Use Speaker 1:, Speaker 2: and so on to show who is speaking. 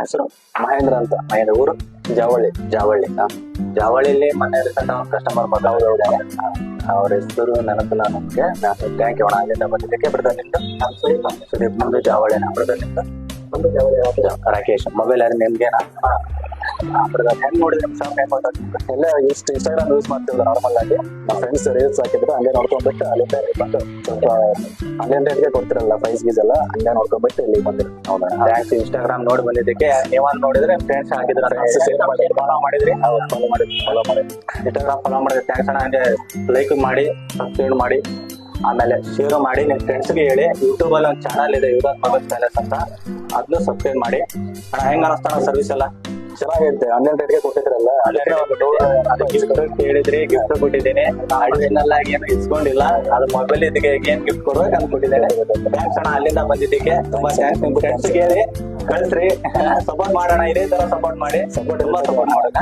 Speaker 1: ಹೆಸರು ಮಹೇಂದ್ರ ಅಂತ.
Speaker 2: ಮಹೇಂದ್ರ ಊರು
Speaker 1: ಜಾವಳ್ಳಿ.
Speaker 2: ಜಾವಳ್ಳಿ. ಜಾವಳ್ಳಿಲಿ ಮೊನ್ನೆ ರೀಸೆಂಟ್ ಕಸ್ಟಮರ್ ಬಂದವರು ಅವ್ರ ಹೆಸರು ನೆನಪಿಲ್ಲ ನಮ್ಗೆ. ಥ್ಯಾಂಕ್ ಯು ಅಣ್ಣ, ಅಲ್ಲಿಂದ ಬಂದಿದ್ದಕ್ಕೆ. ಬ್ರದರ್ ನಿಮ್ದು? ಸುದೀಪ್. ನಮ್ದು ಜಾವಳ್ಳಿನ. ಬ್ರದರ್ ನಿಮ್ದು? ರಾಕೇಶ್. ಮೊಬೈಲ್ ಯಾರು ನಿಮ್ಗೇನಾ? ಬ್ರದರ್ ಹೆಂಗ್ ನೋಡಿದ್ರೆ ನಿಮ್ ಸಾಂಗ್ ಹೆಂಗ್
Speaker 1: ಎಲ್ಲ ಇನ್ಸ್ಟಾಗ್ರಾಮ್ ಯೂಸ್ ಮಾಡ್ತಿದ್ರು ನಾರ್ಮಲ್ ಆಗಿ. ನಮ್ಮ ಫ್ರೆಂಡ್ಸ್ ರೀಲ್ಸ್ ಹಾಕಿದ್ರು, ಹಂಗೆ ನೋಡ್ಕೊಂಡ್ಬಿಟ್ಟು ಅಲ್ಲಿಂದ ಬಂದು ಸ್ವಲ್ಪ ಆನ್ಲೈನ್ ರೇಟ್ಗೆ ಕೊಡ್ತಿರಲ್ಲ ಪ್ರೈಸ್ ಗೀಸ್ ಎಲ್ಲ, ಹಂಗೆ ನೋಡ್ಕೊಂಡ್ಬಿಟ್ಟು ಇಲ್ಲಿ ಬಂದಿದ್ರು.
Speaker 2: ಹೌದಾ? ಥ್ಯಾಂಕ್ಸ್. ಇನ್ಸ್ಟಾಗ್ರಾಮ್ ನೋಡಿ ಬಂದಿದ್ದಕ್ಕೆ. ನೀವನ್ ನೋಡಿದ್ರೆ ಫ್ರೆಂಡ್ಸ್ ಹಾಕಿದ್ರೆ ಫಾಲೋ ಮಾಡಿದ್ರಿ?
Speaker 1: ಫಾಲೋ ಮಾಡಿದ್ವಿ.
Speaker 2: ಇನ್ಸ್ಟಾಗ್ರಾಮ್ ಫಾಲೋ ಮಾಡಿದ್ರೆ ಥ್ಯಾಂಕ್ಸ್ ಅಣ್ಣ. ಹಂಗೆ ಲೈಕ್ ಮಾಡಿ, ಸಬ್ಸ್ಕ್ರೈಬ್ ಮಾಡಿ, ಆಮೇಲೆ ಶೇರ್ ಮಾಡಿ, ನಿಮ್ ಫ್ರೆಂಡ್ಸ್ಗೆ ಹೇಳಿ. ಯೂಟ್ಯೂಬ್ ಅಲ್ಲಿ ಒಂದು ಚಾನಲ್ ಇದೆ, ಯುವರಾಜ್ ಮೊಬೈಲ್ ಪ್ಯಾಲೇಸ್ ಅಂತ, ಅದನ್ನು ಸಬ್ಸ್ಕ್ರೈಬ್ ಮಾಡಿ. ಅಣ್ಣ ಹೆಂಗ್ ಅನಿಸ್ತಾನ ಸರ್ವಿಸ್ ಎಲ್ಲ?
Speaker 1: ಚೆನ್ನಾಗಿರುತ್ತೆ. ಆನ್ಲೈನ್ ರೇಟ್ಗೆ ಕೊಟ್ಟಿದ್ರಲ್ಲ,
Speaker 2: ಹೇಳಿದ್ರಿ, ಗಿಫ್ಟ್ ಕೊಟ್ಟಿದ್ದೀನಿ. ಅಡಿಷನಲ್ ಆಗಿ ಏನು ಇಸ್ಕೊಂಡಿಲ್ಲ. ಅದು ಮೊಬೈಲ್ ಇದಕ್ಕೆ ಏನ್ ಗಿಫ್ಟ್ ಕೊಡ್ಬೇಕು ಅಂತ ಕೊಟ್ಟಿದ್ದೇನೆ. ಥ್ಯಾಂಕ್ಸ್ ಅಣ್ಣ, ಅಲ್ಲಿಂದ ಬಂದಿದ್ದಕ್ಕೆ ತುಂಬಾ ಥ್ಯಾಂಕ್ಸ್. ನಿಮ್ ಫ್ರೆಂಡ್ಸ್ ಹೇಳಿ ಕಳ್ಸ್ರಿ. ಸಪೋರ್ಟ್ ಮಾಡೋಣ, ಇದೇ ತರ ಸಪೋರ್ಟ್ ಮಾಡಿ. ತುಂಬಾ ಸಪೋರ್ಟ್ ಮಾಡೋಣ.